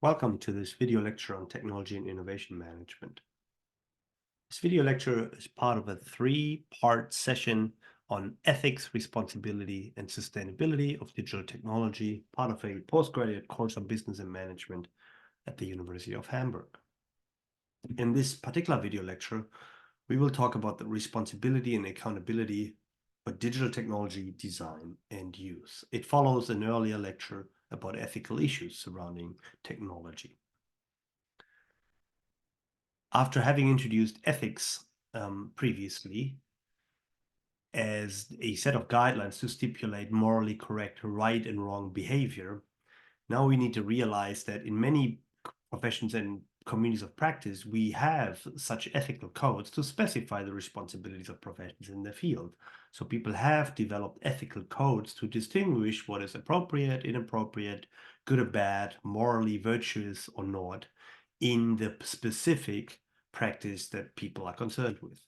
Welcome to this video lecture on technology and innovation management. This video lecture is part of a three-part session on ethics, responsibility, and sustainability of digital technology, part of a postgraduate course on business and management at the University of Hamburg. In this particular video lecture, we will talk about the responsibility and accountability for digital technology design and use. It follows an earlier lecture about ethical issues surrounding technology. After having introduced ethics previously as a set of guidelines to stipulate morally correct right and wrong behavior, now we need to realize that in many professions and communities of practice, we have such ethical codes to specify the responsibilities of professions in the field. So people have developed ethical codes to distinguish what is appropriate, inappropriate, good or bad, morally virtuous or not, in the specific practice that people are concerned with.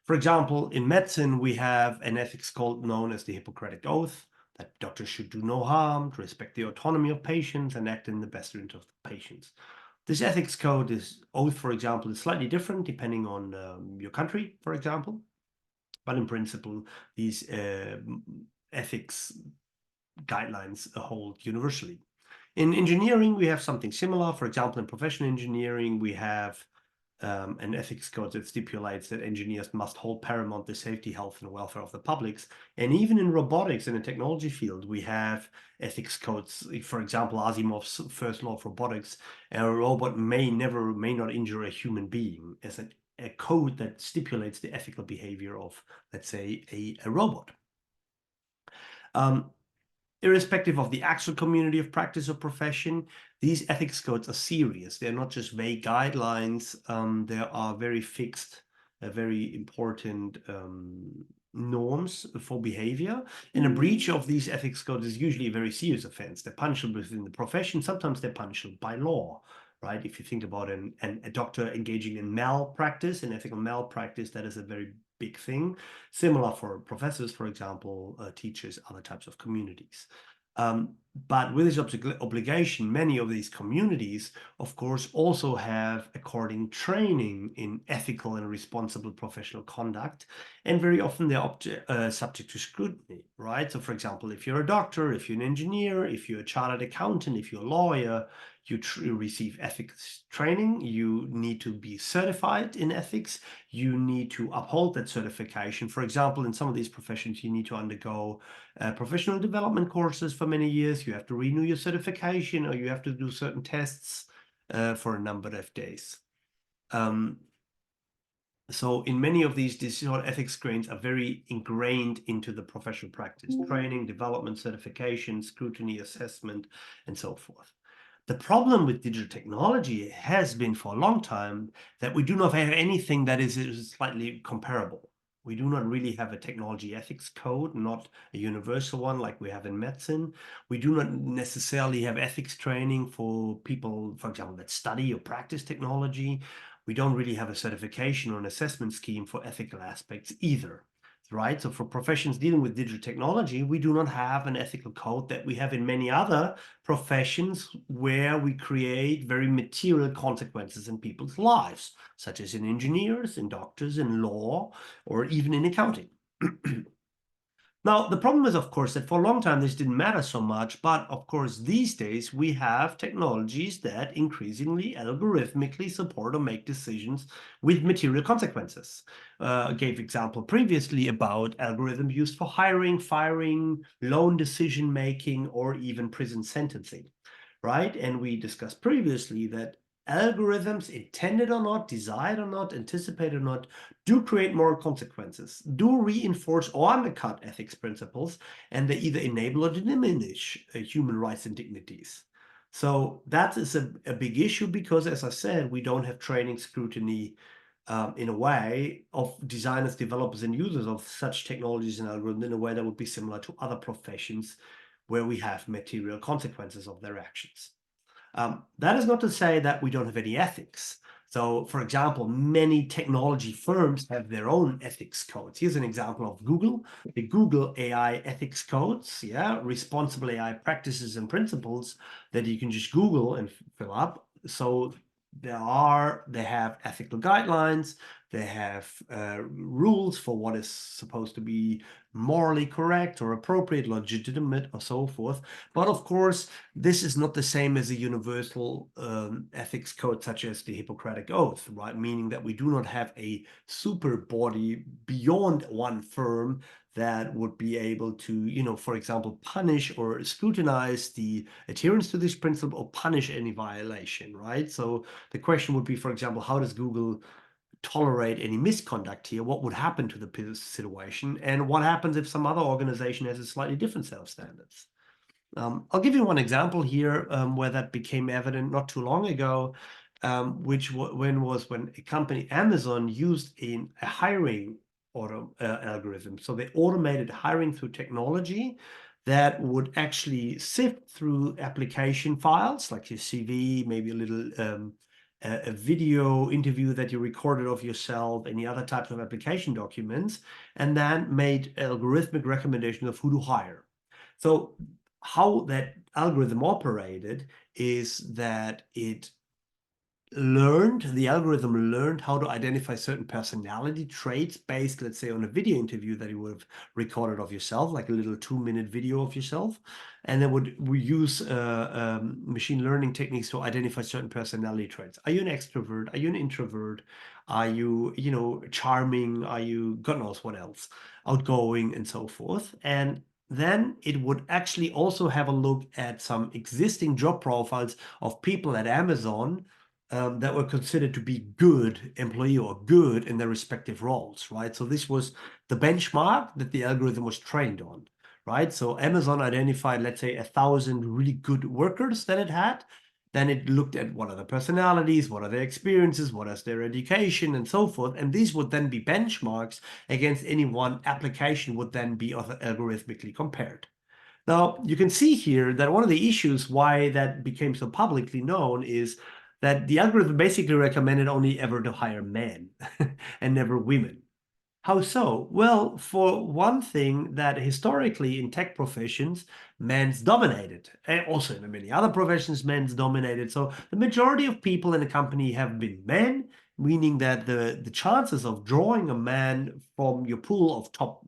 For example, in medicine, we have an ethics code known as the Hippocratic Oath, that doctors should do no harm, to respect the autonomy of patients, and act in the best interest of the patients. This ethics code oath, for example, is slightly different depending on your country, for example. But in principle, these ethics guidelines hold universally. In engineering, we have something similar. For example, in professional engineering, we have an ethics code that stipulates that engineers must hold paramount the safety, health, and welfare of the publics. And even in robotics, in the technology field, we have ethics codes. For example, Asimov's first law of robotics: a robot may not injure a human being, as a code that stipulates the ethical behavior of, let's say, a robot. Irrespective of the actual community of practice or profession, these ethics codes are serious. They're not just vague guidelines. There are very fixed, very important norms for behavior. And a breach of these ethics codes is usually a very serious offense. They're punishable within the profession. Sometimes they're punishable by law, right? If you think about a doctor engaging in malpractice, in ethical malpractice, that is a very big thing. Similar for professors, for example, teachers, other types of communities. But with this obligation, many of these communities, of course, also have according training in ethical and responsible professional conduct, and very often they're subject to scrutiny, right? So, for example, if you're a doctor, if you're an engineer, if you're a chartered accountant, if you're a lawyer, you receive ethics training, you need to be certified in ethics, you need to uphold that certification. For example, in some of these professions, you need to undergo professional development courses for many years. You have to renew your certification, or you have to do certain tests for a number of days. So in many of these ethics grains are very ingrained into the professional practice: training, development, certification, scrutiny, assessment, and so forth. The problem with digital technology has been for a long time that we do not have anything that is slightly comparable. We do not really have a technology ethics code, not a universal one like we have in medicine. We do not necessarily have ethics training for people, for example, that study or practice technology. We don't really have a certification or an assessment scheme for ethical aspects either, right? So for professions dealing with digital technology, we do not have an ethical code that we have in many other professions where we create very material consequences in people's lives, such as in engineers, in doctors, in law, or even in accounting. Now, the problem is, of course, that for a long time this didn't matter so much, but of course these days we have technologies that increasingly algorithmically support or make decisions with material consequences. I gave example previously about algorithms used for hiring, firing, loan decision making, or even prison sentencing, right? And we discussed previously that algorithms, intended or not, desired or not, anticipated or not, do create moral consequences, do reinforce or undercut ethics principles, and they either enable or diminish human rights and dignities. So that is a big issue because, as I said, we don't have training, scrutiny, in a way, of designers, developers, and users of such technologies and algorithms in a way that would be similar to other professions where we have material consequences of their actions. That is not to say that we don't have any ethics. So, for example, many technology firms have their own ethics codes. Here's an example of Google, the Google AI ethics codes, responsible AI practices and principles that you can just Google and fill up. So they have ethical guidelines, they have rules for what is supposed to be morally correct or appropriate, legitimate, or so forth. But of course, this is not the same as a universal ethics code such as the Hippocratic Oath, right? Meaning that we do not have a super body beyond one firm that would be able to, for example, punish or scrutinize the adherence to this principle or punish any violation, right? So the question would be, for example, how does Google tolerate any misconduct here? What would happen to the situation? And what happens if some other organization has a slightly different set of standards? I'll give you one example here where that became evident not too long ago, when a company, Amazon, used a hiring algorithm. So they automated hiring through technology that would actually sift through application files like your CV, maybe a little a video interview that you recorded of yourself, any other types of application documents, and then made algorithmic recommendations of who to hire. So how that algorithm operated is that the algorithm learned how to identify certain personality traits based, let's say, on a video interview that you would have recorded of yourself, like a little 2-minute video of yourself. And then we use machine learning techniques to identify certain personality traits. Are you an extrovert? Are you an introvert? Are you, charming? Are you, God knows what else, outgoing, and so forth? And then it would actually also have a look at some existing job profiles of people at Amazon that were considered to be good employee or good in their respective roles, right? So this was the benchmark that the algorithm was trained on, right? So Amazon identified, let's say, 1,000 really good workers that it had. Then it looked at what are the personalities, what are their experiences, what is their education, and so forth. And these would then be benchmarks against any one application would then be algorithmically compared. Now, you can see here that one of the issues why that became so publicly known is that the algorithm basically recommended only ever to hire men and never women. How so? Well, for one thing, that historically in tech professions, men's dominated. And also in many other professions, men's dominated. So the majority of people in a company have been men, meaning that the chances of drawing a man from your pool of top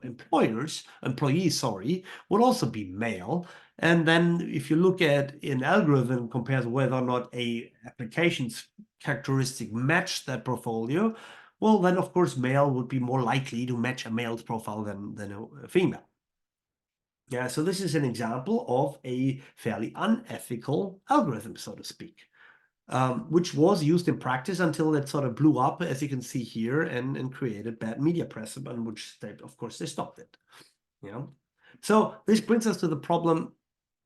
employees, would also be male. And then if you look at an algorithm compares whether or not a application's characteristic match that portfolio, well, then of course male would be more likely to match a male's profile than a female. Yeah, so this is an example of a fairly unethical algorithm, so to speak, which was used in practice until it sort of blew up, as you can see here, and created bad media press, on which they, of course, they stopped it. So this brings us to the problem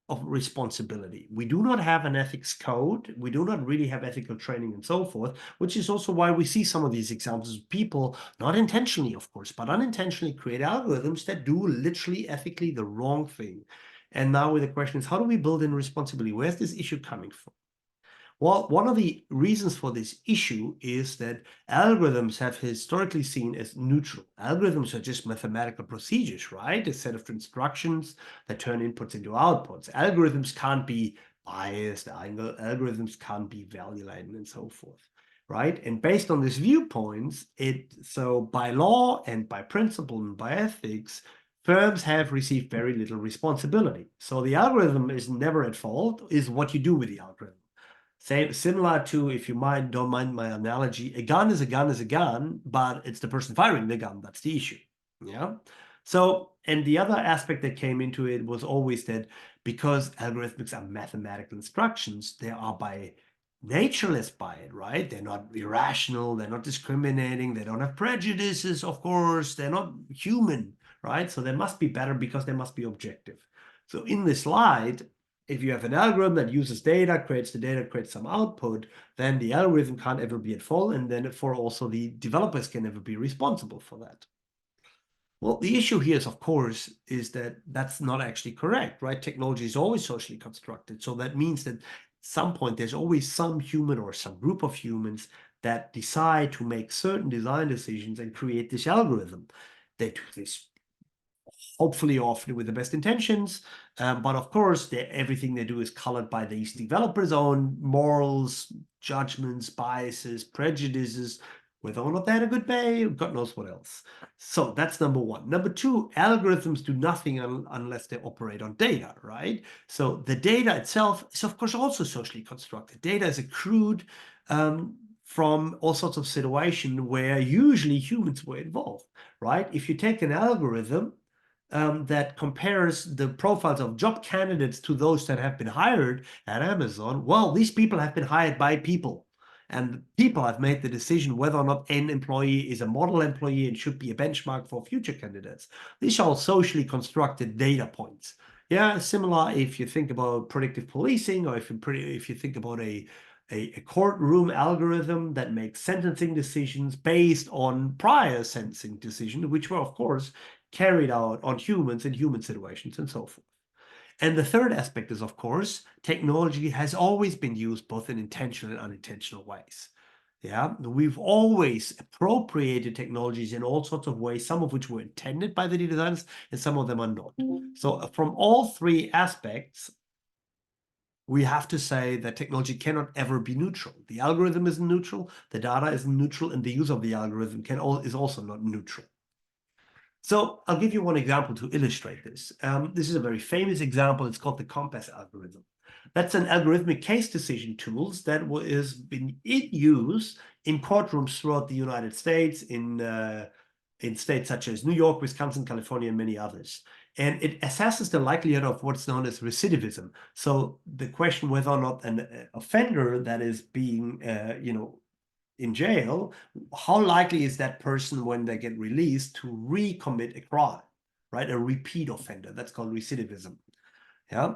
of responsibility. We do not have an ethics code. We do not really have ethical training and so forth, which is also why we see some of these examples of people, not intentionally, of course, but unintentionally create algorithms that do literally ethically the wrong thing. And now the question is, how do we build in responsibility? Where's this issue coming from? Well, one of the reasons for this issue is that algorithms have historically seen as neutral. Algorithms are just mathematical procedures, right? A set of instructions that turn inputs into outputs. Algorithms can't be biased, algorithms can't be value-laden, and so forth, right? And based on these viewpoints, so by law and by principle and by ethics, firms have received very little responsibility. So the algorithm is never at fault, is what you do with the algorithm. Similar to, if you don't mind my analogy, a gun is a gun is a gun, but it's the person firing the gun that's the issue. Yeah. So, and the other aspect that came into it was always that because algorithmics are mathematical instructions, they are by natureless by it, right? They're not irrational, they're not discriminating, they don't have prejudices, of course, they're not human, right? So they must be better because they must be objective. So in this light, if you have an algorithm that uses data, creates the data, creates some output, then the algorithm can't ever be at fault, and then for also the developers can never be responsible for that. Well, the issue here is, of course, is that that's not actually correct, right? Technology is always socially constructed. So that means that at some point there's always some human or some group of humans that decide to make certain design decisions and create this algorithm. They do this hopefully often with the best intentions. But of course, everything they do is colored by these developers' own morals, judgments, biases, prejudices, whether or not they had a good day, God knows what else. So that's number one. Number two, algorithms do nothing unless they operate on data, right? So the data itself is, of course, also socially constructed. Data is accrued from all sorts of situations where usually humans were involved, right? If you take an algorithm that compares the profiles of job candidates to those that have been hired at Amazon, well, these people have been hired by people. And people have made the decision whether or not an employee is a model employee and should be a benchmark for future candidates. These are all socially constructed data points. Yeah, similar if you think about predictive policing, or if you think about a courtroom algorithm that makes sentencing decisions based on prior sentencing decisions, which were, of course, carried out on humans in human situations and so forth. And the third aspect is, of course, technology has always been used both in intentional and unintentional ways. Yeah, we've always appropriated technologies in all sorts of ways, some of which were intended by the designers and some of them are not. So from all three aspects, we have to say that technology cannot ever be neutral. The algorithm isn't neutral, the data isn't neutral, and the use of the algorithm is also not neutral. So I'll give you one example to illustrate this. This is a very famous example. It's called the Compass algorithm. That's an algorithmic case decision tools that has been in use in courtrooms throughout the United States, in states such as New York, Wisconsin, California, and many others. And it assesses the likelihood of what's known as recidivism. So the question whether or not an offender that is being, in jail, how likely is that person when they get released to recommit a crime, right? A repeat offender. That's called recidivism. Yeah.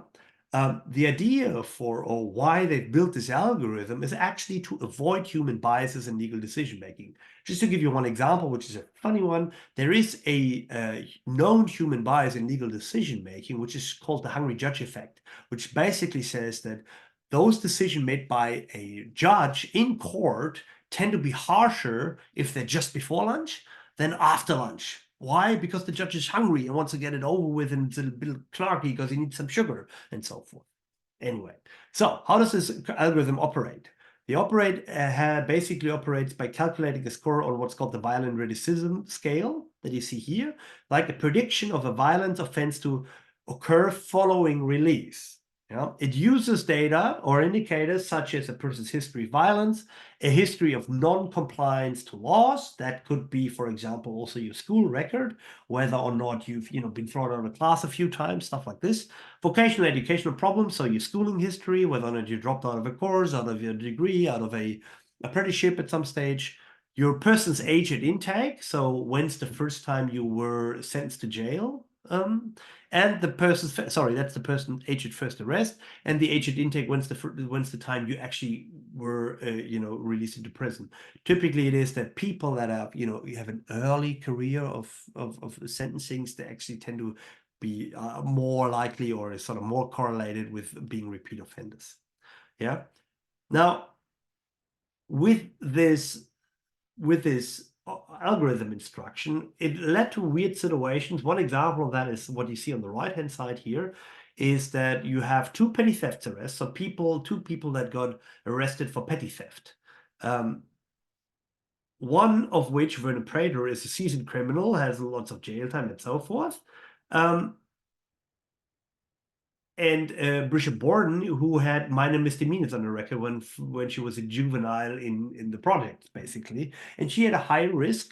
The idea for or why they've built this algorithm is actually to avoid human biases in legal decision making. Just to give you one example, which is a funny one, there is a known human bias in legal decision making, which is called the hungry judge effect, which basically says that those decisions made by a judge in court tend to be harsher if they're just before lunch than after lunch. Why? Because the judge is hungry and wants to get it over with, and it's a bit clarky because he needs some sugar and so forth. Anyway, so how does this algorithm operate? Basically operates by calculating a score on what's called the violent recidivism scale that you see here, like a prediction of a violent offense to occur following release. Yeah, it uses data or indicators such as a person's history of violence, a history of non-compliance to laws. That could be, for example, also your school record, whether or not you've been thrown out of class a few times, stuff like this. Vocational educational problems, so your schooling history, whether or not you dropped out of a course, out of your degree, out of a apprenticeship at some stage. Your person's age at intake, so when's the first time you were sentenced to jail? And the person's, sorry, that's the person age at first arrest, and the age at intake, when's the time you actually were, released into prison. Typically, it is that people that have, you have an early career of sentencings, they actually tend to be more likely or sort of more correlated with being repeat offenders. Yeah. Now, with this algorithm instruction, it led to weird situations. One example of that is what you see on the right-hand side here, is that you have two petty theft arrests, so two people that got arrested for petty theft. One of which, Werner Prater, is a seasoned criminal, has lots of jail time and so forth. And Bishop Borden, who had minor misdemeanors on the record when she was a juvenile in the project, basically, and she had a higher risk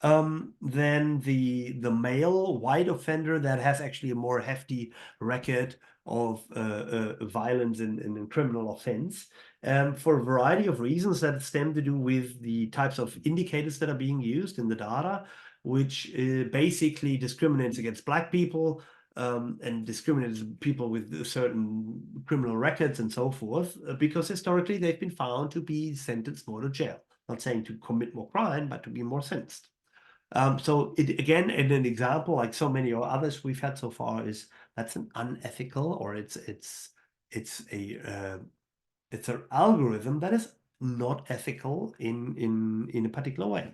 than the male white offender that has actually a more hefty record of violence and criminal offense, for a variety of reasons that stem to do with the types of indicators that are being used in the data, which basically discriminates against Black people. And discriminates people with certain criminal records and so forth, because historically they've been found to be sentenced more to jail. Not saying to commit more crime, but to be more sentenced. So again, in an example like so many others we've had so far, is that's an unethical, or it's an algorithm that is not ethical in a particular way.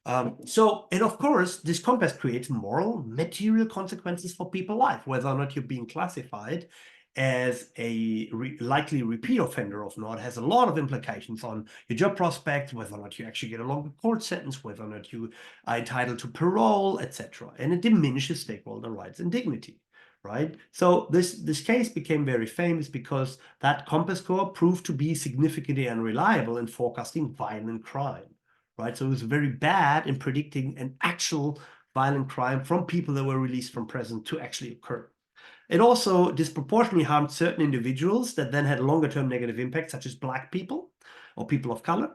And of course, this compass creates moral, material consequences for people's life, whether or not you're being classified as a likely repeat offender or not, has a lot of implications on your job prospects, whether or not you actually get a longer court sentence, whether or not you are entitled to parole, etc. And it diminishes stakeholder rights and dignity, right? So this case became very famous because that compass score proved to be significantly unreliable in forecasting violent crime. Right, so it was very bad in predicting an actual violent crime from people that were released from prison to actually occur. It also disproportionately harmed certain individuals that then had longer-term negative impacts, such as Black people or people of color.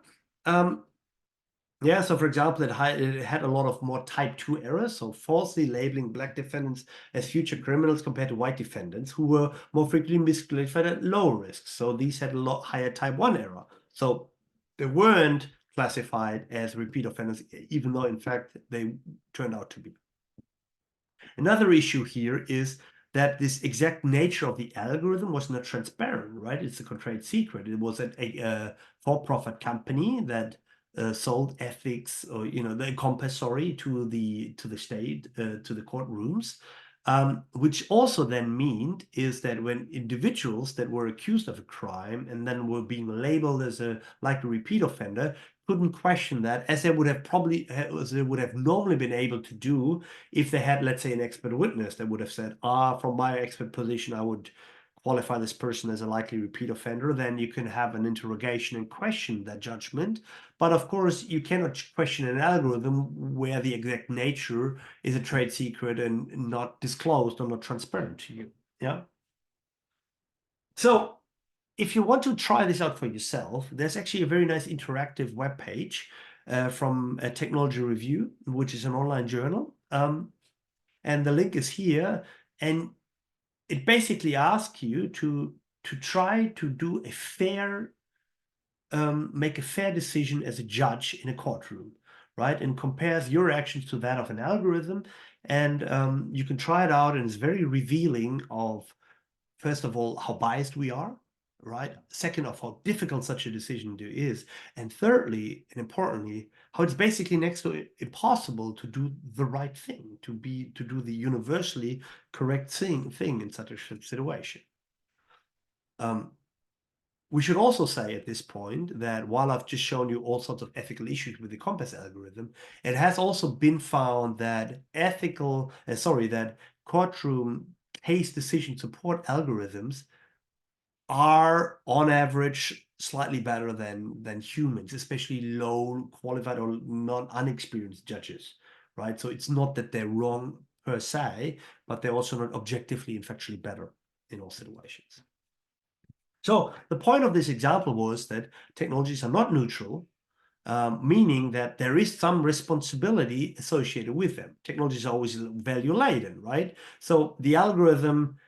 Yeah, so for example, it had a lot of more type 2 errors, so falsely labeling Black defendants as future criminals compared to white defendants who were more frequently misclassified at low risk. So these had a lot higher type 1 error. So they weren't classified as repeat offenders, even though in fact they turned out to be. Another issue here is that this exact nature of the algorithm was not transparent, right? It's a trade secret. It was a for-profit company that sold ethics, or the compass, sorry, to the state, to the courtrooms. Which also then meant is that when individuals that were accused of a crime and then were being labeled as a likely repeat offender couldn't question that, as they would have normally been able to do if they had, let's say, an expert witness that would have said, from my expert position, I would qualify this person as a likely repeat offender. Then you can have an interrogation and question that judgment. But of course, you cannot question an algorithm where the exact nature is a trade secret and not disclosed or not transparent to you. Yeah. So if you want to try this out for yourself, there's actually a very nice interactive web page from a Technology Review, which is an online journal. And the link is here. And it basically asks you to try to do a fair, make a fair decision as a judge in a courtroom, right? And compares your actions to that of an algorithm. And you can try it out, and it's very revealing of, first of all, how biased we are, right? Second of how difficult such a decision is. And thirdly, and importantly, how it's basically next to impossible to do the right thing, to do the universally correct thing in such a situation. We should also say at this point that while I've just shown you all sorts of ethical issues with the compass algorithm, it has also been found that that courtroom case decision support algorithms are on average slightly better than humans, especially low qualified or unexperienced judges, right? So it's not that they're wrong per se, but they're also not objectively and factually better in all situations. So the point of this example was that technologies are not neutral, meaning that there is some responsibility associated with them. Technologies are always value laden, right? So the algorithm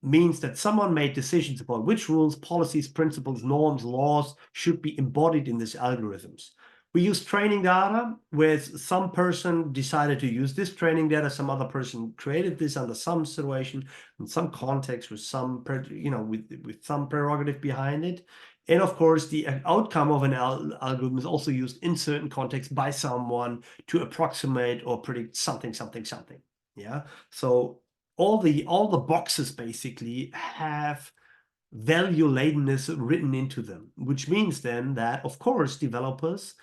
means that someone made decisions about which rules, policies, principles, norms, laws should be embodied in these algorithms. We use training data where some person decided to use this training data, some other person created this under some situation, in some context, with some, with some prerogative behind it. And of course, the outcome of an algorithm is also used in certain contexts by someone to approximate or predict something. Yeah. So all the boxes basically have value ladenness written into them, which means then that, of course, developers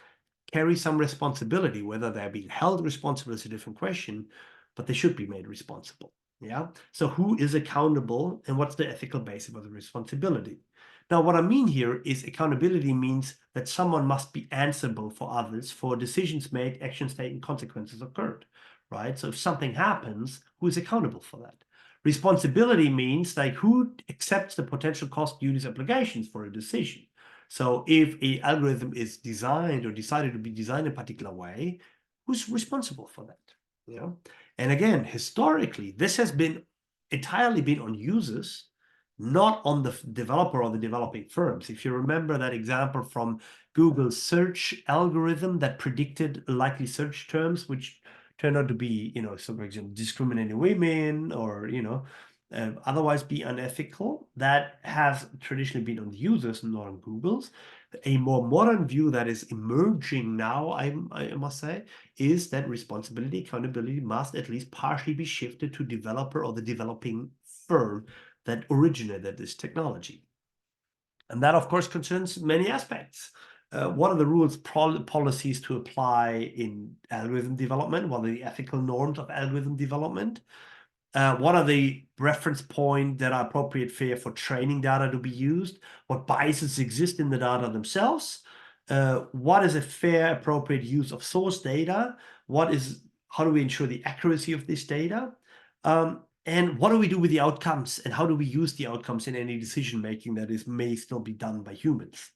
carry some responsibility. Whether they're being held responsible is a different question, but they should be made responsible. Yeah. So who is accountable and what's the ethical basis of the responsibility? Now, what I mean here is accountability means that someone must be answerable for others for decisions made, actions taken, consequences occurred, right? So if something happens, who is accountable for that? Responsibility means like who accepts the potential cost, duties, obligations for a decision. So if an algorithm is designed or decided to be designed in a particular way, who's responsible for that? You know? And again, historically, this has been entirely been on users, not on the developer or the developing firms. If you remember that example from Google's search algorithm that predicted likely search terms, which turned out to be, so for example, discriminating women or, otherwise be unethical. That has traditionally been on the users, not on Google's. A more modern view that is emerging now, I must say, is that responsibility, accountability must at least partially be shifted to developer or the developing firm that originated this technology. And that, of course, concerns many aspects. What are the rules, policies to apply in algorithm development? What are the ethical norms of algorithm development? What are the reference points that are appropriate fair for training data to be used? What biases exist in the data themselves? What is a fair, appropriate use of source data? How do we ensure the accuracy of this data? And what do we do with the outcomes? And how do we use the outcomes in any decision making that may still be done by humans?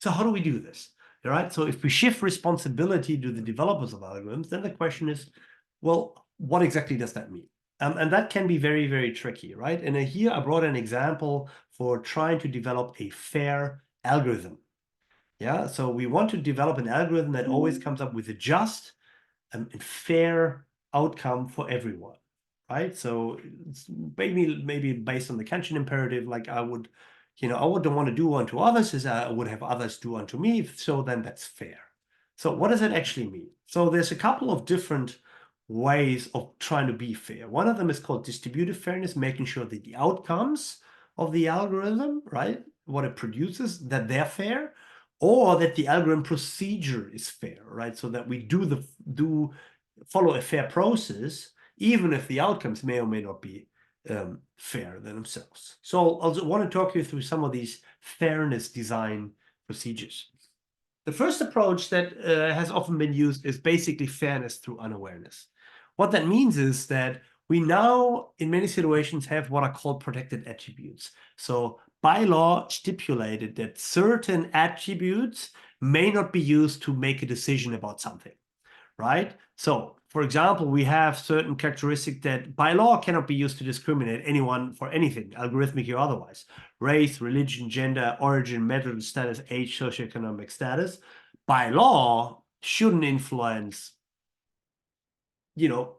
So how do we do this? All right. So if we shift responsibility to the developers of algorithms, then the question is, well, what exactly does that mean? And that can be very, very tricky, right? And here I brought an example for trying to develop a fair algorithm. Yeah. So we want to develop an algorithm that always comes up with a just and fair outcome for everyone, right? So it's maybe based on the Kantian imperative, like I wouldn't want to do unto others as I would have others do unto me. So then that's fair. So what does that actually mean? So there's a couple of different ways of trying to be fair. One of them is called distributive fairness, making sure that the outcomes of the algorithm, right, what it produces, that they're fair, or that the algorithm procedure is fair, right? So that we follow a fair process, even if the outcomes may or may not be fair themselves. So I want to talk you through some of these fairness design procedures. The first approach that has often been used is basically fairness through unawareness. What that means is that we now, in many situations, have what are called protected attributes. So by law stipulated that certain attributes may not be used to make a decision about something, right? So, for example, we have certain characteristics that by law cannot be used to discriminate anyone for anything, algorithmic or otherwise. Race, religion, gender, origin, marital status, age, socioeconomic status, by law shouldn't influence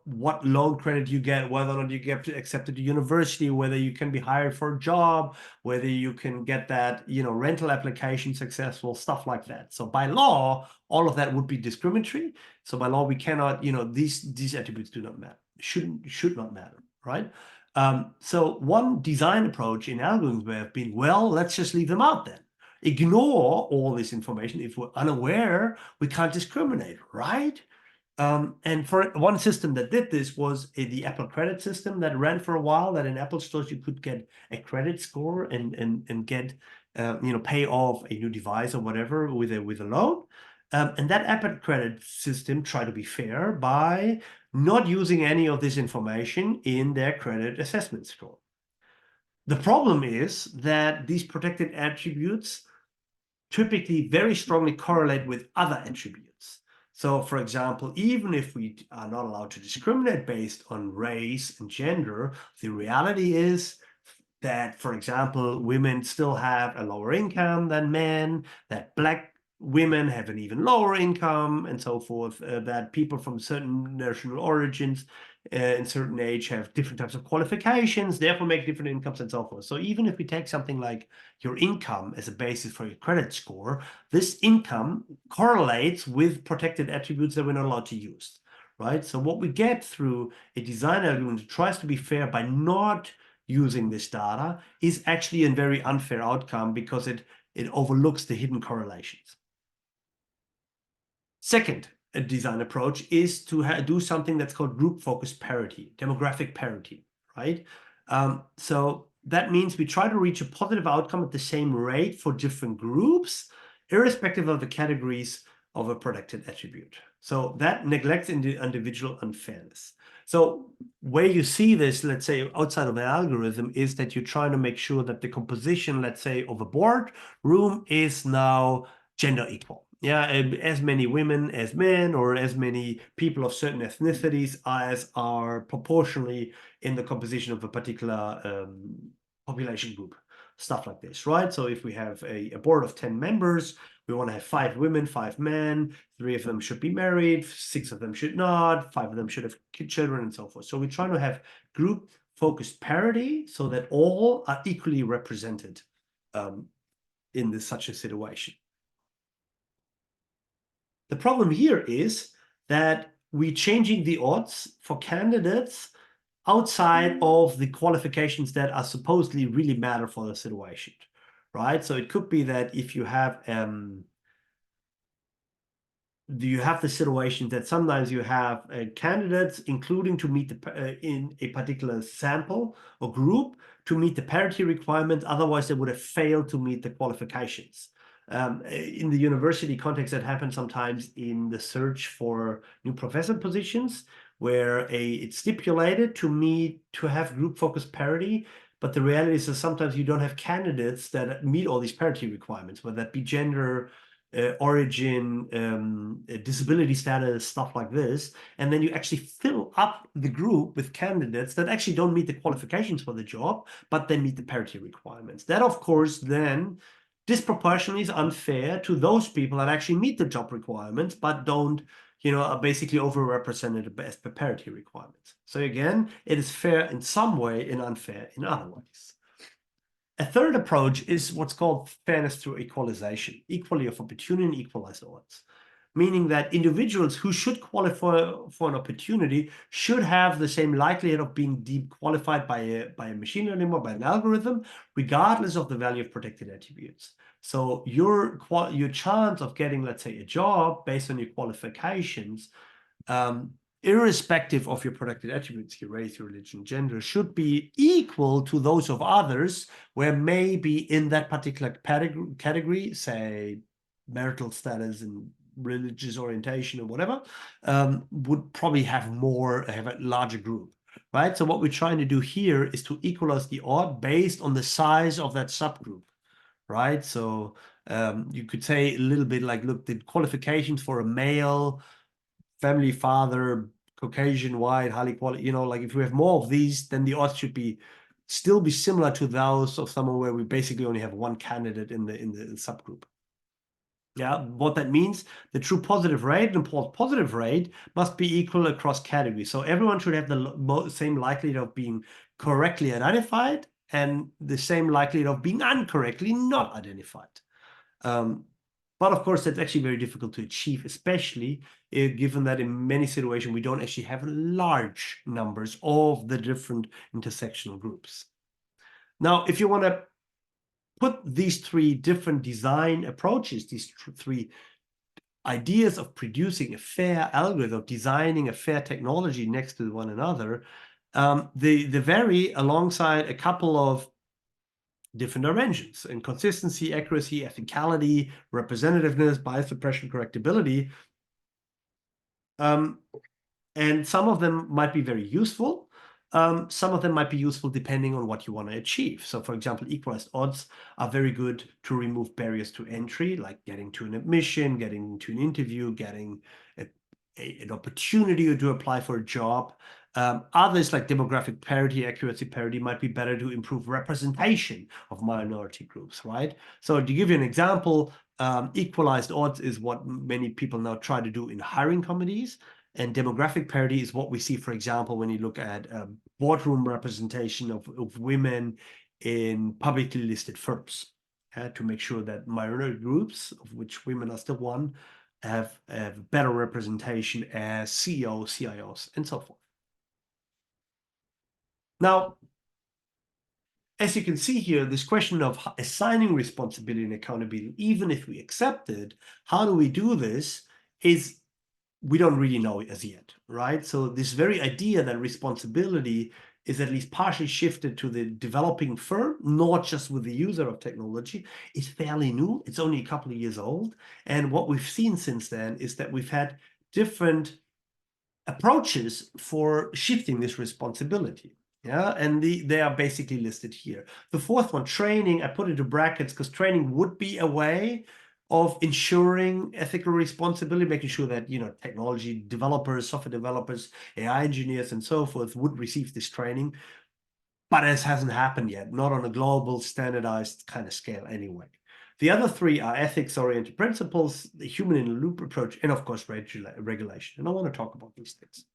what loan credit you get, whether or not you get accepted to university, whether you can be hired for a job, whether you can get that, rental application successful, stuff like that. So by law, all of that would be discriminatory. So by law, we cannot, these attributes do not matter, should not matter, right? So one design approach in algorithms may have been, well, let's just leave them out then. Ignore all this information. If we're unaware, we can't discriminate, right? And for one system that did this was the Apple credit system that ran for a while, that in Apple stores you could get a credit score and get pay off a new device or whatever with a loan. And that Apple credit system tried to be fair by not using any of this information in their credit assessment score. The problem is that these protected attributes typically very strongly correlate with other attributes. So, for example, even if we are not allowed to discriminate based on race and gender, the reality is that, for example, women still have a lower income than men, that Black women have an even lower income, and so forth, that people from certain national origins in certain age have different types of qualifications, therefore make different incomes and so forth. So even if we take something like your income as a basis for your credit score, this income correlates with protected attributes that we're not allowed to use, right? So what we get through a design algorithm that tries to be fair by not using this data is actually a very unfair outcome because it overlooks the hidden correlations. Second, a design approach is to do something that's called group focused parity, demographic parity, right? So that means we try to reach a positive outcome at the same rate for different groups, irrespective of the categories of a protected attribute. So that neglects individual unfairness. So where you see this, let's say outside of an algorithm, is that you're trying to make sure that the composition, let's say, of a board room is now gender equal. Yeah, as many women as men, or as many people of certain ethnicities as are proportionally in the composition of a particular population group, stuff like this, right? So if we have a board of 10 members, We want to have 5 women, 5 men, 3 of them should be married, 6 of them should not, 5 of them should have children, and so forth. So we're trying to have group focused parity so that all are equally represented in such a situation. The problem here is that we're changing the odds for candidates outside of the qualifications that are supposedly really matter for the situation, right? So it could be that if you have the situation that sometimes you have candidates including to meet in a particular sample or group to meet the parity requirements, otherwise they would have failed to meet the qualifications. In the university context, that happens sometimes in the search for new professor positions, where it's stipulated to have group focused parity, but the reality is that sometimes you don't have candidates that meet all these parity requirements, whether that be gender, origin, disability status, stuff like this, and then you actually fill up the group with candidates that actually don't meet the qualifications for the job, but they meet the parity requirements. That, of course, then disproportionately is unfair to those people that actually meet the job requirements, but don't, are basically overrepresented as per parity requirements. So again, it is fair in some way and unfair in other ways. A third approach is what's called fairness through equalization, equality of opportunity and equalized odds, meaning that individuals who should qualify for an opportunity should have the same likelihood of being deemed qualified by a machine learning or by an algorithm, regardless of the value of protected attributes. So your chance of getting, let's say, a job based on your qualifications, irrespective of your protected attributes, your race, your religion, gender, should be equal to those of others, where maybe in that particular category, say marital status and religious orientation or whatever, would probably have a larger group, right? So what we're trying to do here is to equalize the odd based on the size of that subgroup, right? So you could say a little bit like, look, the qualifications for a male family father, Caucasian, white, highly quality, like if we have more of these, then the odds should still be similar to those of someone where we basically only have one candidate in the subgroup. Yeah, what that means, the true positive rate and false positive rate must be equal across categories. So everyone should have the same likelihood of being correctly identified and the same likelihood of being incorrectly not identified. But of course, that's actually very difficult to achieve, especially given that in many situations, we don't actually have large numbers of the different intersectional groups. Now, if you want to put these 3 different design approaches, these 3 ideas of producing a fair algorithm, of designing a fair technology next to one another, they vary alongside a couple of different dimensions: and consistency, accuracy, ethicality, representativeness, bias suppression, correctability. And some of them might be very useful. Some of them might be useful depending on what you want to achieve. So for example, equalized odds are very good to remove barriers to entry, like getting to an admission, getting to an interview, getting an opportunity to apply for a job. Others, like demographic parity, accuracy parity, might be better to improve representation of minority groups, right? So to give you an example, equalized odds is what many people now try to do in hiring committees. And demographic parity is what we see, for example, when you look at boardroom representation of women in publicly listed firms, to make sure that minority groups, of which women are still one, have better representation as CEOs, CIOs, and so forth. Now, as you can see here, this question of assigning responsibility and accountability, even if we accept it, how do we do this, is we don't really know as yet, right? So this very idea that responsibility is at least partially shifted to the developing firm, not just with the user of technology, is fairly new. It's only a couple of years old. And what we've seen since then is that we've had different approaches for shifting this responsibility. Yeah, and they are basically listed here. The fourth one, training, I put into brackets because training would be a way of ensuring ethical responsibility, making sure that technology developers, software developers, AI engineers, and so forth would receive this training. But it hasn't happened yet, not on a global standardized kind of scale anyway. The other three are ethics-oriented principles, the human-in-the-loop approach, and of course, regulation. And I want to talk about these things.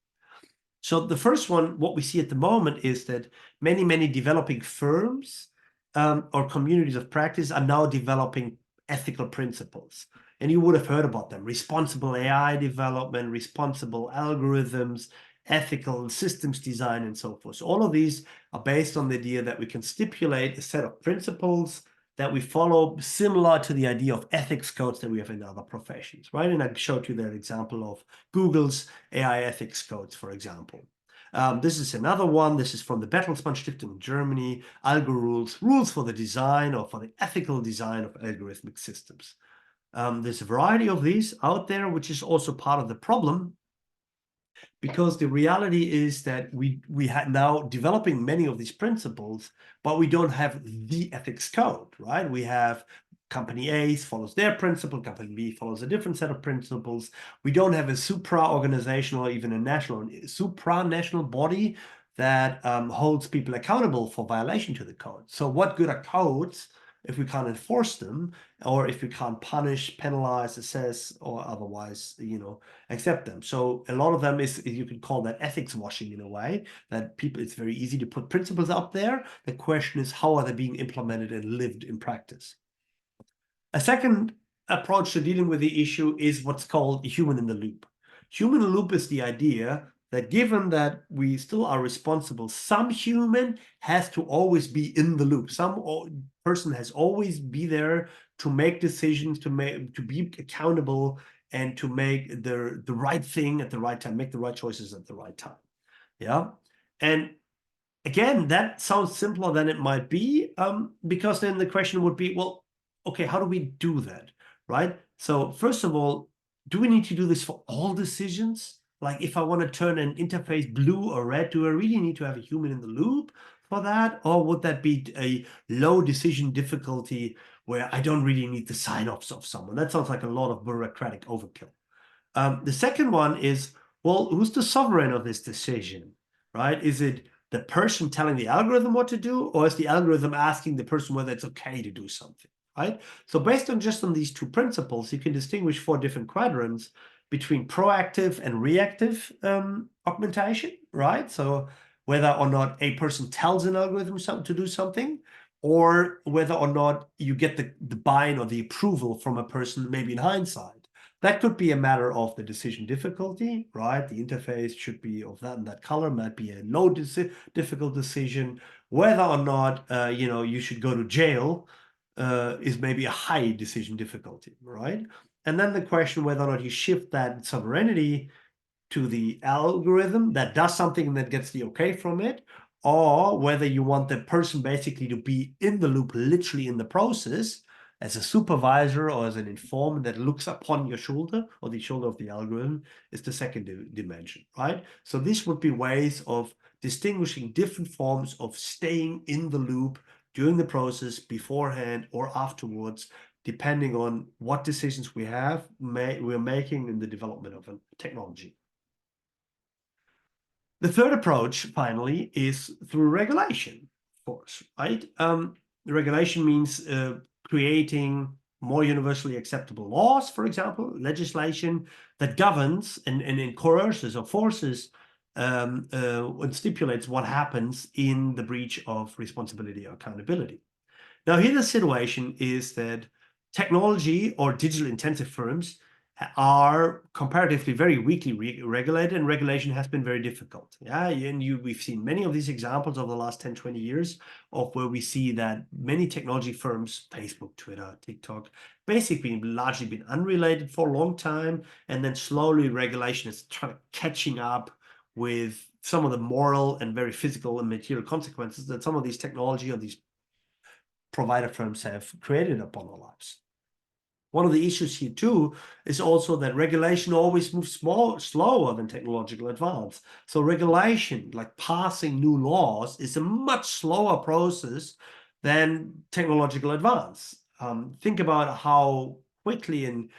So the first one, what we see at the moment is that many developing firms or communities of practice are now developing ethical principles. And you would have heard about them: responsible AI development, responsible algorithms, ethical systems design, and so forth. So all of these are based on the idea that we can stipulate a set of principles that we follow, similar to the idea of ethics codes that we have in other professions, right? And I showed you that example of Google's AI ethics codes, for example. This is another one. This is from the Bertelsmann Stiftung in Germany, Algo rules for the design or for the ethical design of algorithmic systems. There's a variety of these out there, which is also part of the problem, because the reality is that we had now developing many of these principles, but we don't have the ethics code, right? We have company A follows their principle, company B follows a different set of principles. We don't have a supra-organizational or even a supranational body that holds people accountable for violation to the code. So what good are codes if we can't enforce them, or if we can't punish, penalize, assess, or otherwise, accept them? So a lot of them is, you could call that ethics washing in a way, that people, it's very easy to put principles out there. The question is, how are they being implemented and lived in practice? A second approach to dealing with the issue is what's called human in the loop. Human in the loop is the idea that given that we still are responsible, some human has to always be in the loop. Some person has always be there to make decisions, to be accountable, and to make the right thing at the right time, make the right choices at the right time. Yeah. And again, that sounds simpler than it might be, because then the question would be, well, okay, how do we do that, right? So first of all, do we need to do this for all decisions? Like if I want to turn an interface blue or red, do I really need to have a human in the loop for that? Or would that be a low decision difficulty where I don't really need the sign-offs of someone? That sounds like a lot of bureaucratic overkill. The second one is, well, who's the sovereign of this decision, right? Is it the person telling the algorithm what to do, or is the algorithm asking the person whether it's okay to do something, right? So based on just on these two principles, you can distinguish 4 different quadrants between proactive and reactive augmentation, right? So whether or not a person tells an algorithm to do something, or whether or not you get the buy-in or the approval from a person, maybe in hindsight. That could be a matter of the decision difficulty, right? The interface should be of that and that color, might be a low difficult decision. Whether or not you should go to jail is maybe a high decision difficulty, right? And then the question whether or not you shift that sovereignty to the algorithm that does something and that gets the okay from it, or whether you want the person basically to be in the loop, literally in the process, as a supervisor or as an informant that looks upon your shoulder or the shoulder of the algorithm, is the second dimension, right? So these would be ways of distinguishing different forms of staying in the loop during the process, beforehand or afterwards, depending on what decisions we're making in the development of a technology. The third approach, finally, is through regulation, of course, right? The regulation means creating more universally acceptable laws, for example, legislation that governs and coerces or forces and stipulates what happens in the breach of responsibility or accountability. Now, here the situation is that technology or digital intensive firms are comparatively very weakly regulated, and regulation has been very difficult. Yeah, and we've seen many of these examples over the last 10, 20 years of where we see that many technology firms, Facebook, Twitter, TikTok, basically largely been unrelated for a long time, and then slowly regulation is catching up with some of the moral and very physical and material consequences that some of these technology or these provider firms have created upon our lives. One of the issues here too is also that regulation always moves slower than technological advance. So regulation, like passing new laws, is a much slower process than technological advance. Think about how quickly and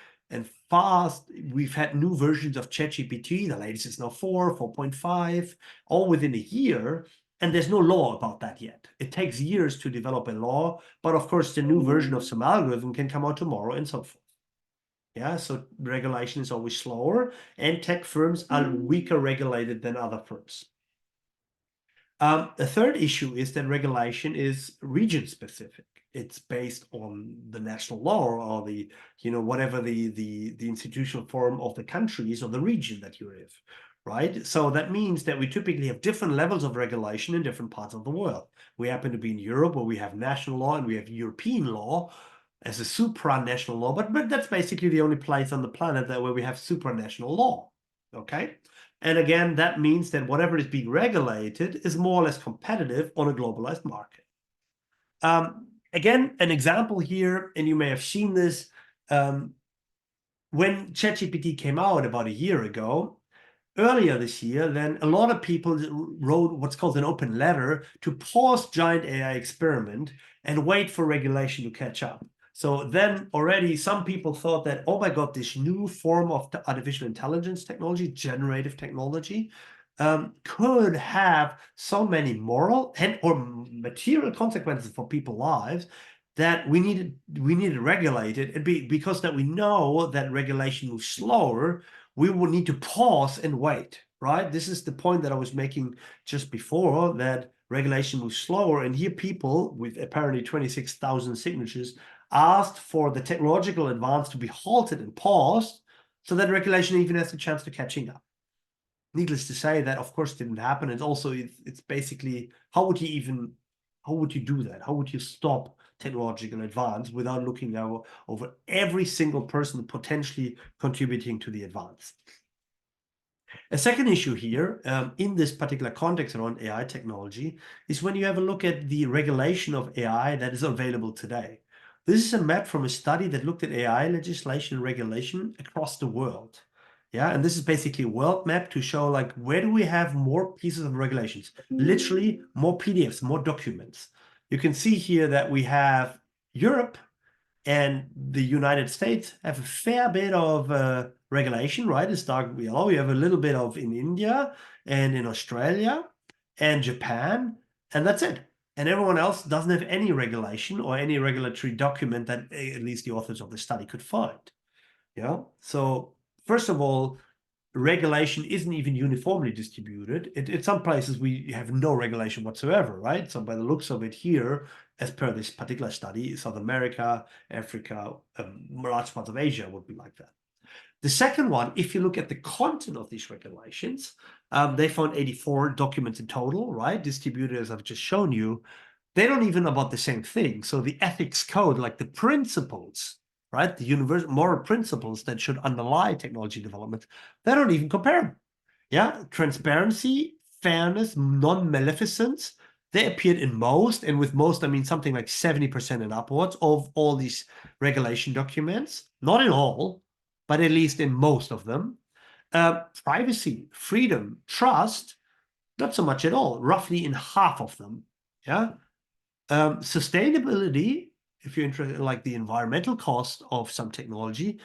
fast we've had new versions of ChatGPT. The latest is now 4.5, all within a year. And there's no law about that yet. It takes years to develop a law, but of course, the new version of some algorithm can come out tomorrow and so forth. Yeah, so regulation is always slower, and tech firms are weaker regulated than other firms. The third issue is that regulation is region specific. It's based on the national law or the, whatever the institutional form of the country is or the region that you live, right? So that means that we typically have different levels of regulation in different parts of the world. We happen to be in Europe, where we have national law and we have European law as a supranational law, but that's basically the only place on the planet where we have supranational law, okay? And again, that means that whatever is being regulated is more or less competitive on a globalized market. Again, an example here, and you may have seen this, when ChatGPT came out about a year ago, earlier this year, then a lot of people wrote what's called an open letter to pause giant AI experiment and wait for regulation to catch up. So then already some people thought that, oh my God, this new form of artificial intelligence technology, generative technology, could have so many moral and or material consequences for people's lives that we needed to regulate it. Because that we know that regulation moves slower, we will need to pause and wait, right? This is the point that I was making just before, that regulation moves slower. And here people with apparently 26,000 signatures asked for the technological advance to be halted and paused so that regulation even has a chance to catching up. Needless to say, that of course didn't happen. And also it's basically, how would you do that? How would you stop technological advance without looking over every single person potentially contributing to the advance? A second issue here, in this particular context around AI technology, is when you have a look at the regulation of AI that is available today. This is a map from a study that looked at AI legislation and regulation across the world. Yeah, and this is basically a world map to show, like, where do we have more pieces of regulations? Literally more PDFs, more documents. You can see here that we have Europe and the United States have a fair bit of regulation, right? It's dark yellow. We have a little bit of in India and in Australia and Japan, and that's it. And everyone else doesn't have any regulation or any regulatory document that at least the authors of the study could find. Yeah. So first of all, regulation isn't even uniformly distributed. In some places, we have no regulation whatsoever, right? So by the looks of it here, as per this particular study, South America, Africa, large parts of Asia would be like that. The second one, if you look at the content of these regulations, they found 84 documents in total, right? Distributed as I've just shown you. They don't even about the same thing. So the ethics code, like the principles, right? The universal moral principles that should underlie technology development, they don't even compare them. Yeah, transparency, fairness, non-maleficence, they appeared in most, and with most, I mean something like 70% and upwards of all these regulation documents. Not in all, but at least in most of them. Privacy, freedom, trust, not so much at all, roughly in half of them. Yeah. Sustainability, if you're interested in like the environmental cost of some technology,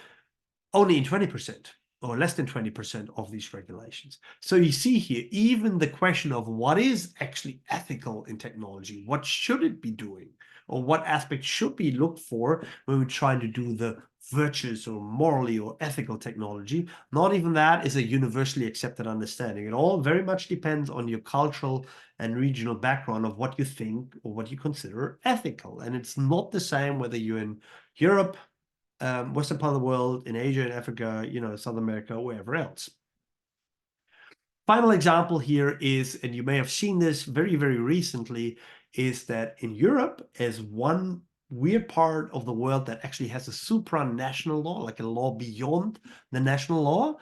only in 20% or less than 20% of these regulations. So you see here, even the question of what is actually ethical in technology, what should it be doing, or what aspects should be looked for when we're trying to do the virtuous or morally or ethical technology, not even that is a universally accepted understanding. It all very much depends on your cultural and regional background of what you think or what you consider ethical. And it's not the same whether you're in Europe, Western part of the world, in Asia and Africa, South America, or wherever else. Final example here is, and you may have seen this very, very recently, is that in Europe, as one weird part of the world that actually has a supranational law, like a law beyond the national law,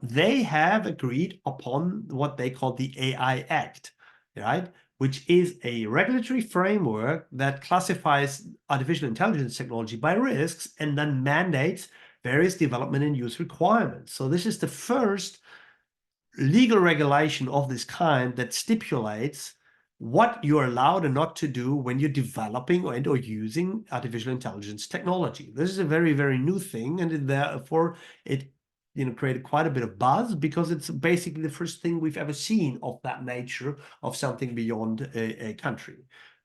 they have agreed upon what they call the AI Act, right? Which is a regulatory framework that classifies artificial intelligence technology by risks and then mandates various development and use requirements. So this is the first legal regulation of this kind that stipulates what you're allowed and not to do when you're developing or using artificial intelligence technology. This is a very, very new thing, and therefore it created quite a bit of buzz because it's basically the first thing we've ever seen of that nature of something beyond a country.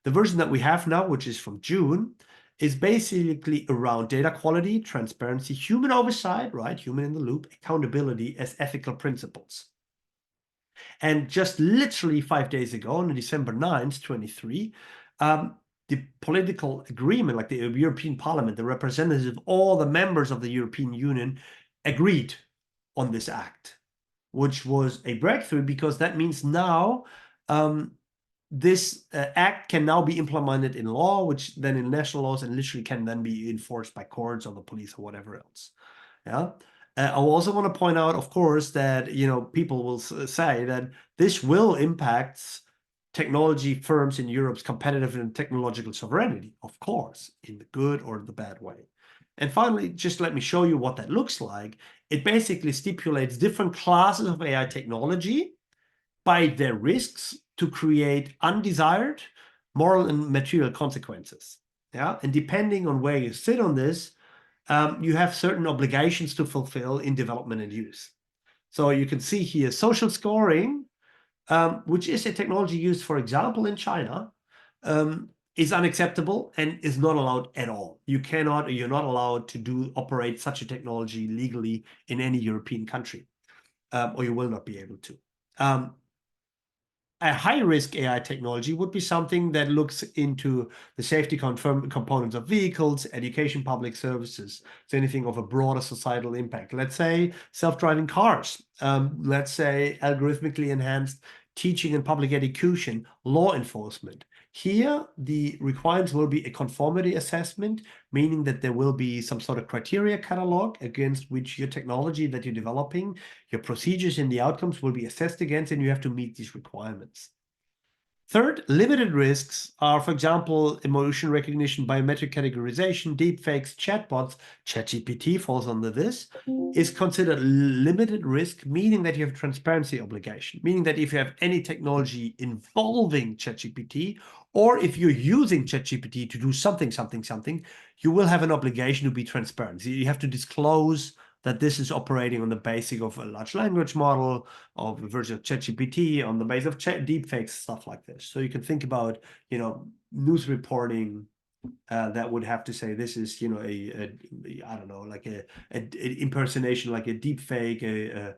The version that we have now, which is from June, is basically around data quality, transparency, human oversight, right? Human in the loop, accountability as ethical principles. And just literally 5 days ago, on December 9th, 23, the political agreement, like the European Parliament, the representatives of all the members of the European Union agreed on this act, which was a breakthrough because that means now this act can now be implemented in law, which then in national laws and literally can then be enforced by courts or the police or whatever else. Yeah. I also want to point out, of course, that people will say that this will impact technology firms in Europe's competitive and technological sovereignty, of course, in the good or the bad way. And finally, just let me show you what that looks like. It basically stipulates different classes of AI technology by their risks to create undesired moral and material consequences. Yeah, and depending on where you sit on this, you have certain obligations to fulfill in development and use. So you can see here social scoring, which is a technology used, for example, in China, is unacceptable and is not allowed at all. You're not allowed to operate such a technology legally in any European country, or you will not be able to. A high-risk AI technology would be something that looks into the safety components of vehicles, education, public services, so anything of a broader societal impact. Let's say self-driving cars, let's say algorithmically enhanced teaching and public education, law enforcement. Here, the requirements will be a conformity assessment, meaning that there will be some sort of criteria catalog against which your technology that you're developing, your procedures and the outcomes will be assessed against, and you have to meet these requirements. Third, limited risks are, for example, emotion recognition, biometric categorization, deepfakes, chatbots. ChatGPT falls under this, is considered limited risk, meaning that you have a transparency obligation, meaning that if you have any technology involving ChatGPT, or if you're using ChatGPT to do something, you will have an obligation to be transparent. So you have to disclose that this is operating on the basis of a large language model, of a version of ChatGPT, on the basis of deepfakes, stuff like this. So you can think about, news reporting that would have to say this is, I don't know, like a impersonation, like a deepfake, a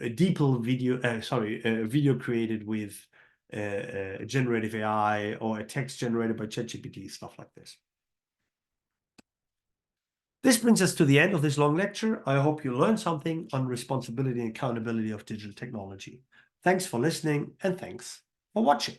DeepL video, a video created with generative AI or a text generated by ChatGPT, stuff like this. This brings us to the end of this long lecture. I hope you learned something on responsibility and accountability of digital technology. Thanks for listening, and thanks for watching.